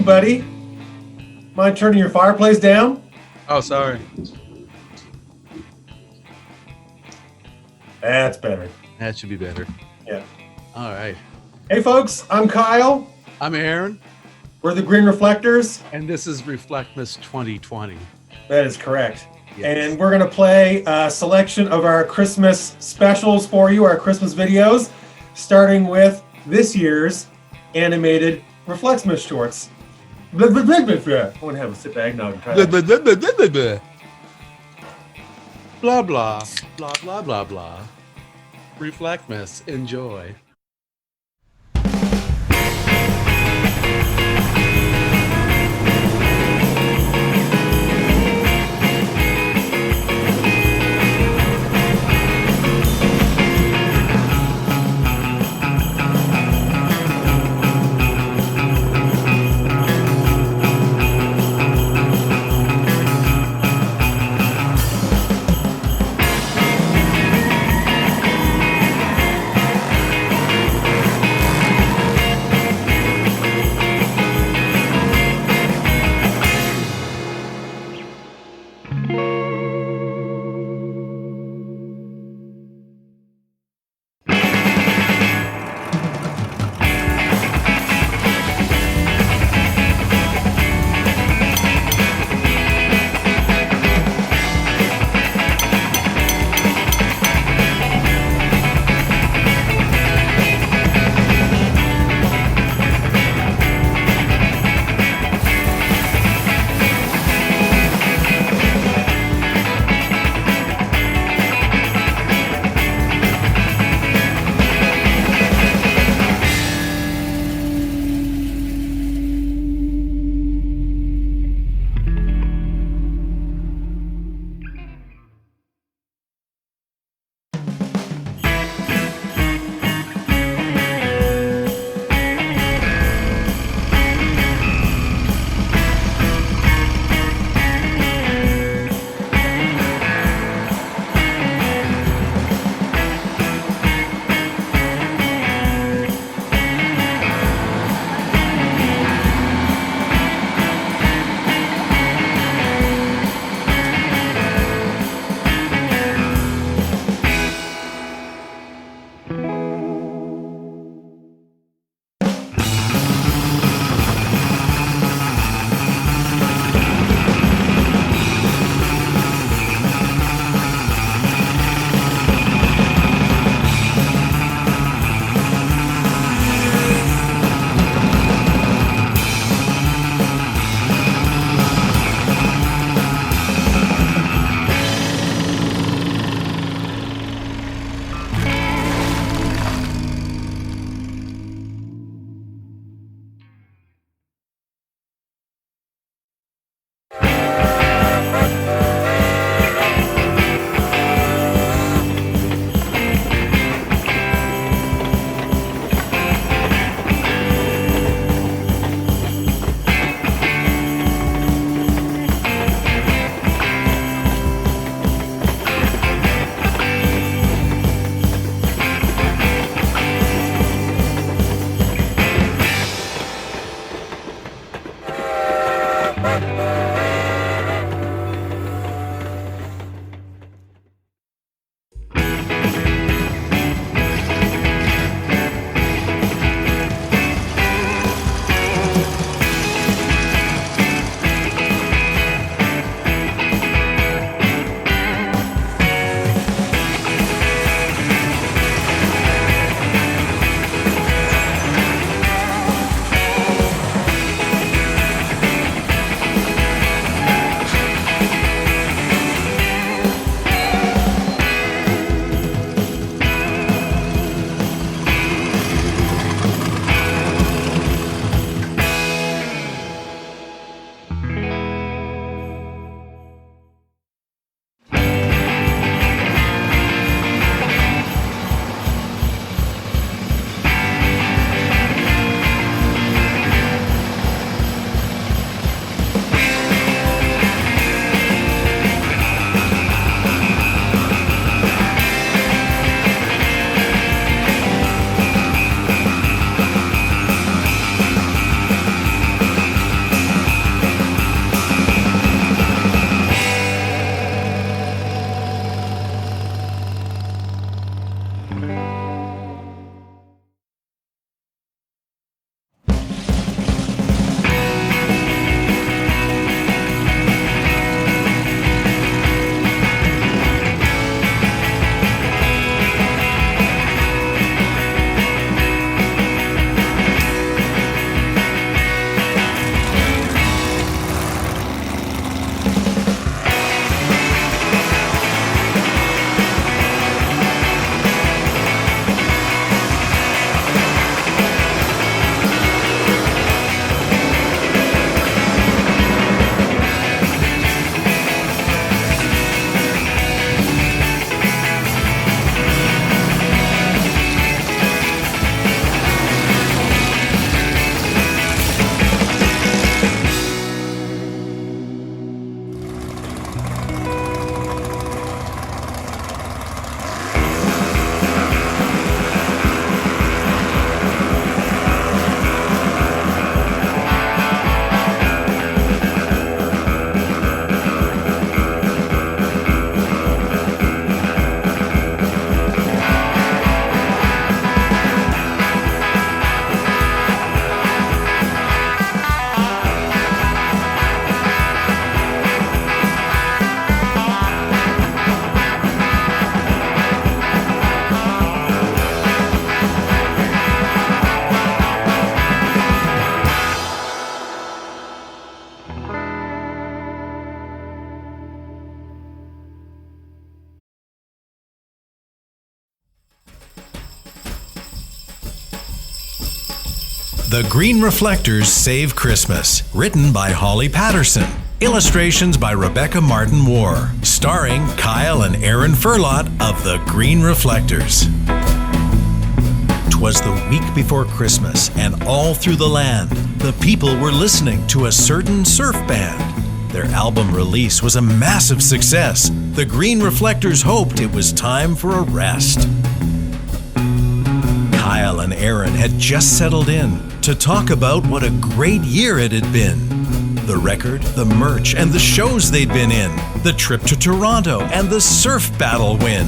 buddy. Mind turning your fireplace down? Oh, sorry. That's better. That should be better. Yeah. All right. Hey, folks, I'm Kyle. I'm Aaron, We're the Green Reflectors. and this is Reflectmas 2020. That is correct. Yes. And we're going to play a selection of our Christmas specials for you, our Christmas videos, starting with this year's animated Reflectmas shorts. I want to have a sip of eggnog and try Blah, that. blah, blah, blah, blah, blah. Blah, blah, blah, blah, blah, blah. Reflectmas. Enjoy. The Green Reflectors Save Christmas, written by Holly Patterson. Illustrations by Rebecca Martin War, starring Kyle and Aaron Furlot of The Green Reflectors. 'Twas the week before Christmas, and all through the land, the people were listening to a certain surf band. Their album release was a massive success. The Green Reflectors hoped it was time for a rest. Kyle and Aaron had just settled in to talk about what a great year it had been. The record, the merch, and the shows they'd been in, the trip to Toronto, and the surf battle win.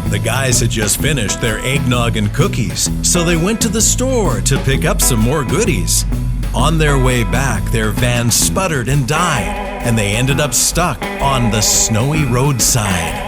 The guys had just finished their eggnog and cookies, so they went to the store to pick up some more goodies. On their way back, their van sputtered and died, and they ended up stuck on the snowy roadside.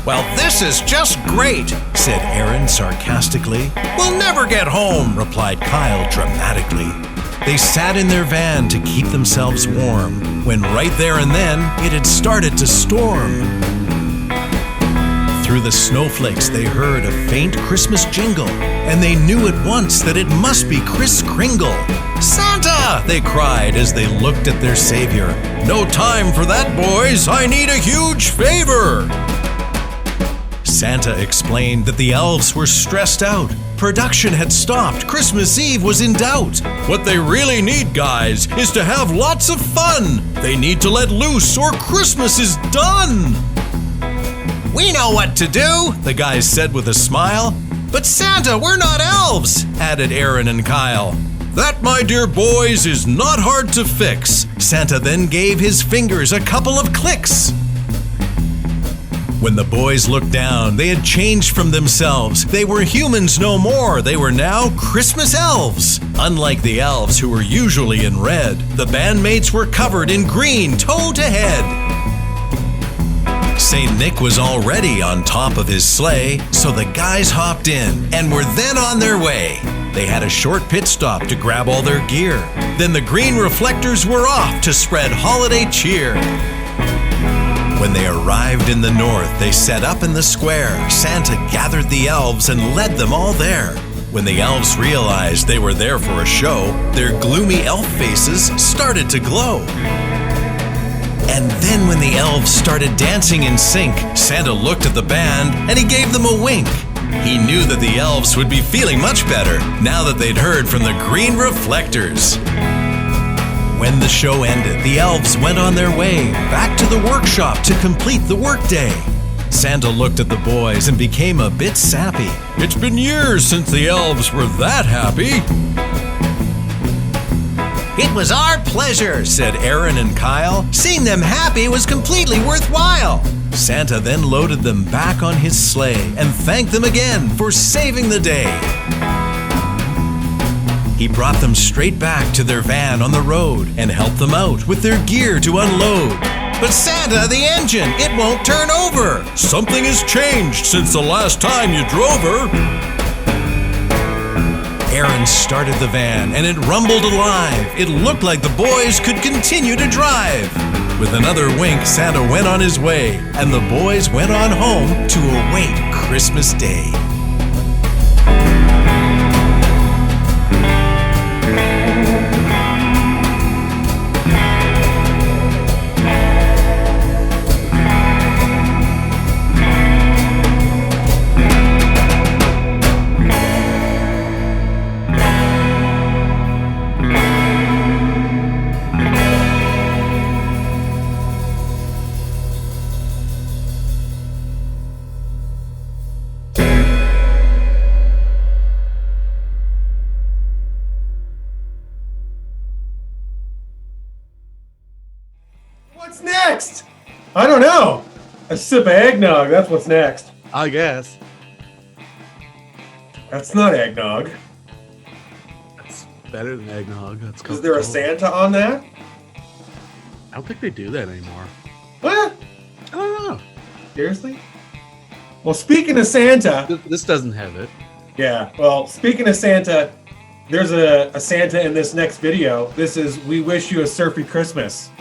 "Well, this is just great," said Aaron sarcastically. "We'll never get home," replied Kyle dramatically. They sat in their van to keep themselves warm, when right there and then, it had started to storm. Through the snowflakes, they heard a faint Christmas jingle, and they knew at once that it must be Kris Kringle. "Santa!" they cried as they looked at their savior. "No time for that, boys. I need a huge favor." Santa explained that the elves were stressed out. Production had stopped. Christmas Eve was in doubt. "What they really need, guys, is to have lots of fun. They need to let loose or Christmas is done." "We know what to do," the guys said with a smile. "But Santa, we're not elves," added Aaron and Kyle. "That, my dear boys, is not hard to fix." Santa then gave his fingers a couple of clicks. When the boys looked down, they had changed from themselves. They were humans no more. They were now Christmas elves. Unlike the elves who were usually in red, the bandmates were covered in green toe to head. St. Nick was already on top of his sleigh, so the guys hopped in and were then on their way. They had a short pit stop to grab all their gear. Then the Green Reflectors were off to spread holiday cheer. When they arrived in the north, they set up in the square. Santa gathered the elves and led them all there. When the elves realized they were there for a show, their gloomy elf faces started to glow. And then when the elves started dancing in sync, Santa looked at the band and he gave them a wink. He knew that the elves would be feeling much better now that they'd heard from the Green Reflectors. When the show ended, the elves went on their way back to the workshop to complete the workday. Santa looked at the boys and became a bit sappy. "It's been years since the elves were that happy." "It was our pleasure," said Aaron and Kyle. "Seeing them happy was completely worthwhile." Santa then loaded them back on his sleigh and thanked them again for saving the day. He brought them straight back to their van on the road and helped them out with their gear to unload. "But Santa, the engine, it won't turn over." "Something has changed since the last time you drove her." Aaron started the van and it rumbled alive. It looked like the boys could continue to drive. With another wink, Santa went on his way and the boys went on home to await Christmas Day. What's next? I don't know. A sip of eggnog, that's what's next. I guess. That's not eggnog. That's better than eggnog. That's Is there a Santa on that? I don't think they do that anymore. What? I don't know. Seriously? Well, speaking of Santa, This doesn't have it. yeah, well, speaking of Santa, there's a Santa in this next video. This is We Wish You a Surfy Christmas.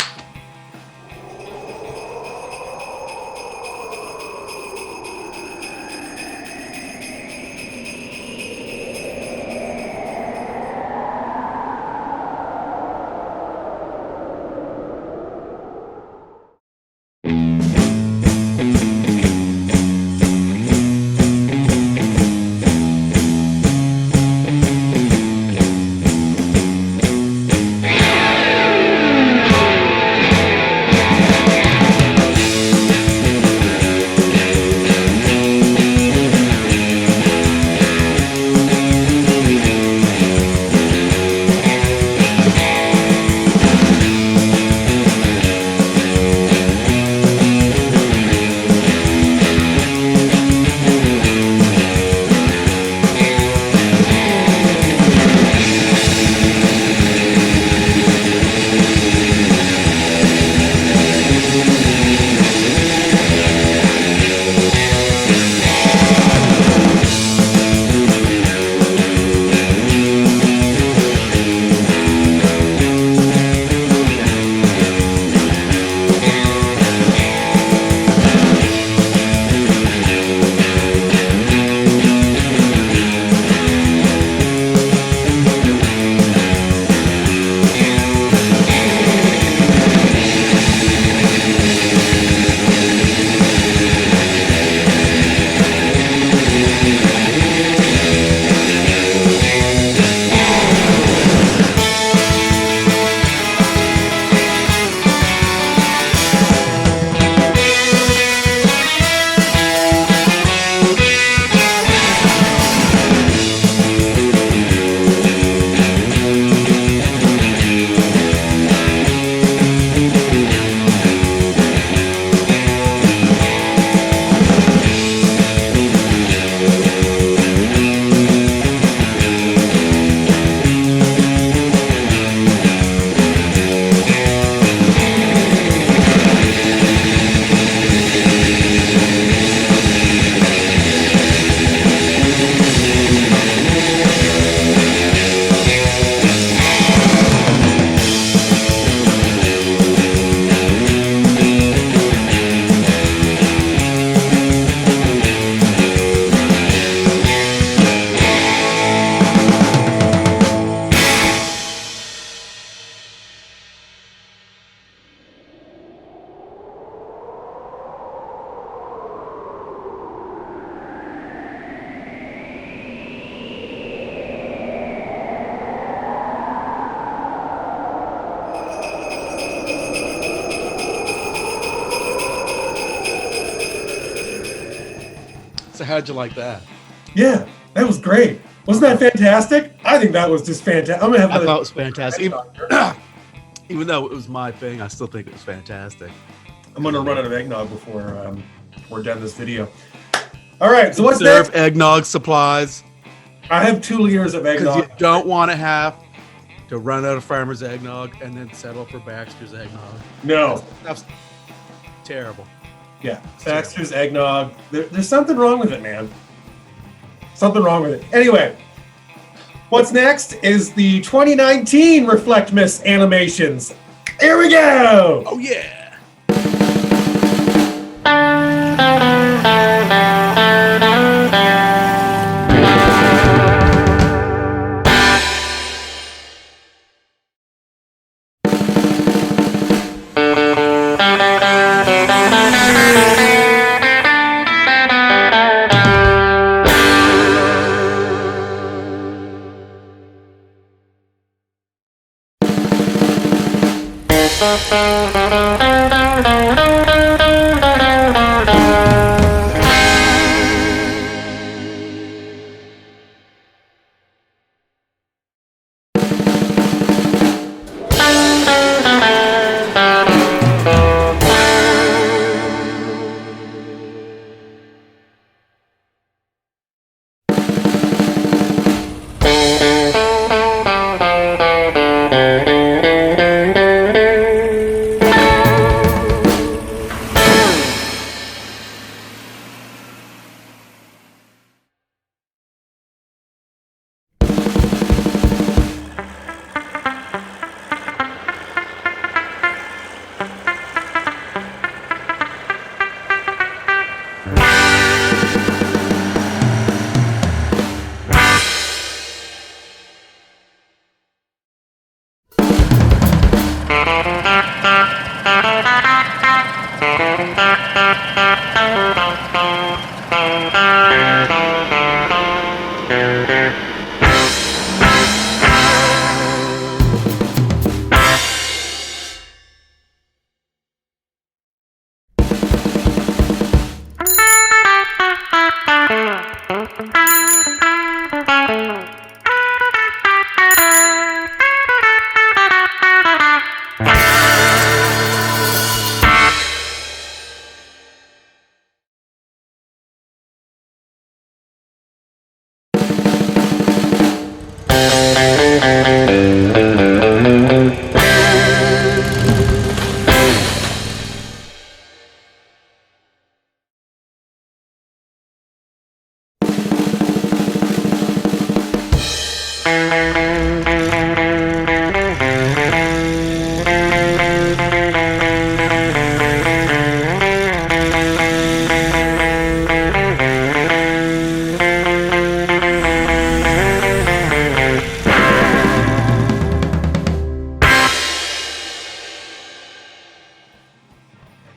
So how'd you like that? Yeah, that was great. Wasn't that fantastic? I think that was just fantastic. I'm gonna have. I thought it was fantastic. Even though it was my thing, I still think it was fantastic. I'm gonna run out of eggnog before we're done this video. All right, so what's Reserve next? eggnog supplies. I have 2 liters of Because eggnog. you don't want to have to run out of Farmer's eggnog and then settle for Baxter's eggnog. No. That's terrible. Yeah, Baxter's eggnog. There's something wrong with it, man. Something wrong with it. Anyway, what's next is the 2019 Reflectmas animations. Here we go! Oh, yeah.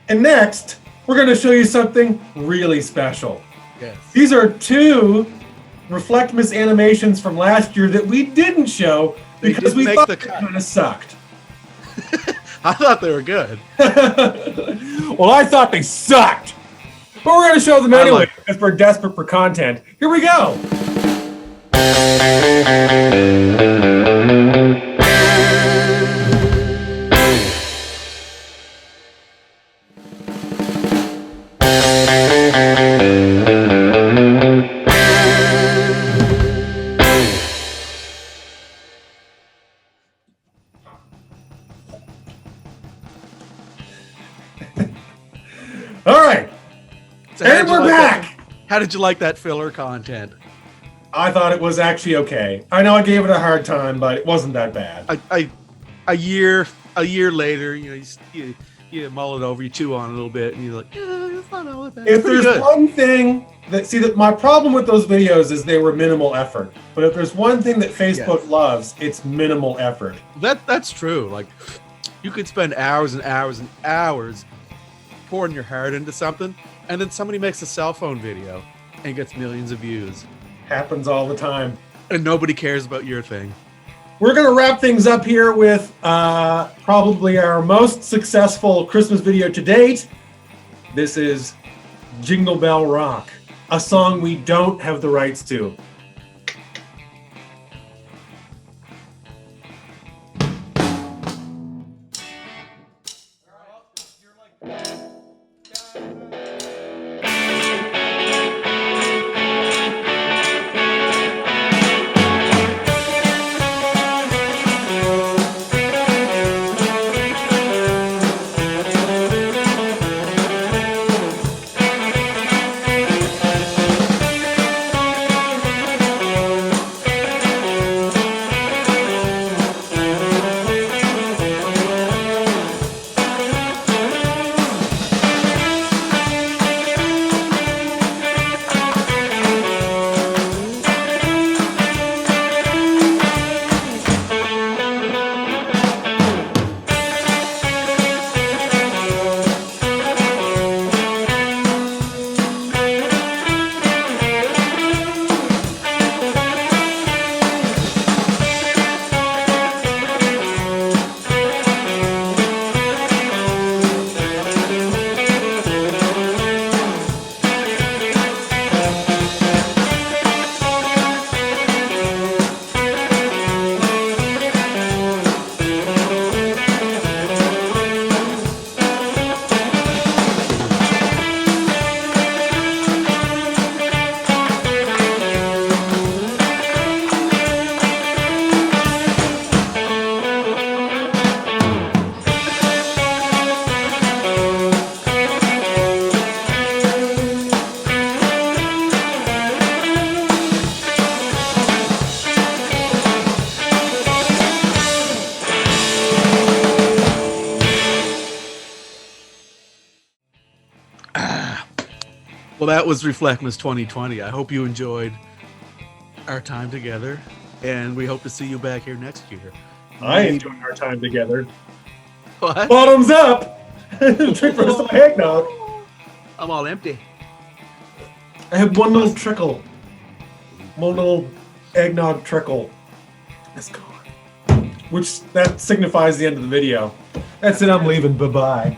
And next, we're going to show you something really special. Yes. These are 2 Reflectmas animations from last year that we didn't show because we thought they kind of sucked. I thought they were good. Well, I thought they sucked. But we're going to show them anyway because we're desperate for content. Here we go. All right. So how And did you we're like back. that- How did you like that filler content? I thought it was actually okay. I know I gave it a hard time, but it wasn't that bad. A year later, you know, you mull it over, you chew on it a little bit, and you're like, yeah, it's not all that bad. If It's pretty there's good. one thing that my problem with those videos is they were minimal effort. But if there's one thing that Facebook loves, it's minimal effort. That's true. Like, you could spend hours and hours and hours pouring your heart into something, and then somebody makes a cell phone video and gets millions of views, Happens all the time. and nobody cares about your thing. We're going to wrap things up here with probably our most successful Christmas video to date. This is Jingle Bell Rock. a song we don't have the rights to. Well, that was Reflectmas 2020. I hope you enjoyed our time together, and we hope to see you back here next year. I enjoyed our time together. What? Bottoms up! Drink for some eggnog. I'm all empty. I have one little trickle. One little eggnog trickle. It's gone. Which, that signifies the end of the video. That's it, I'm leaving. Bye-bye.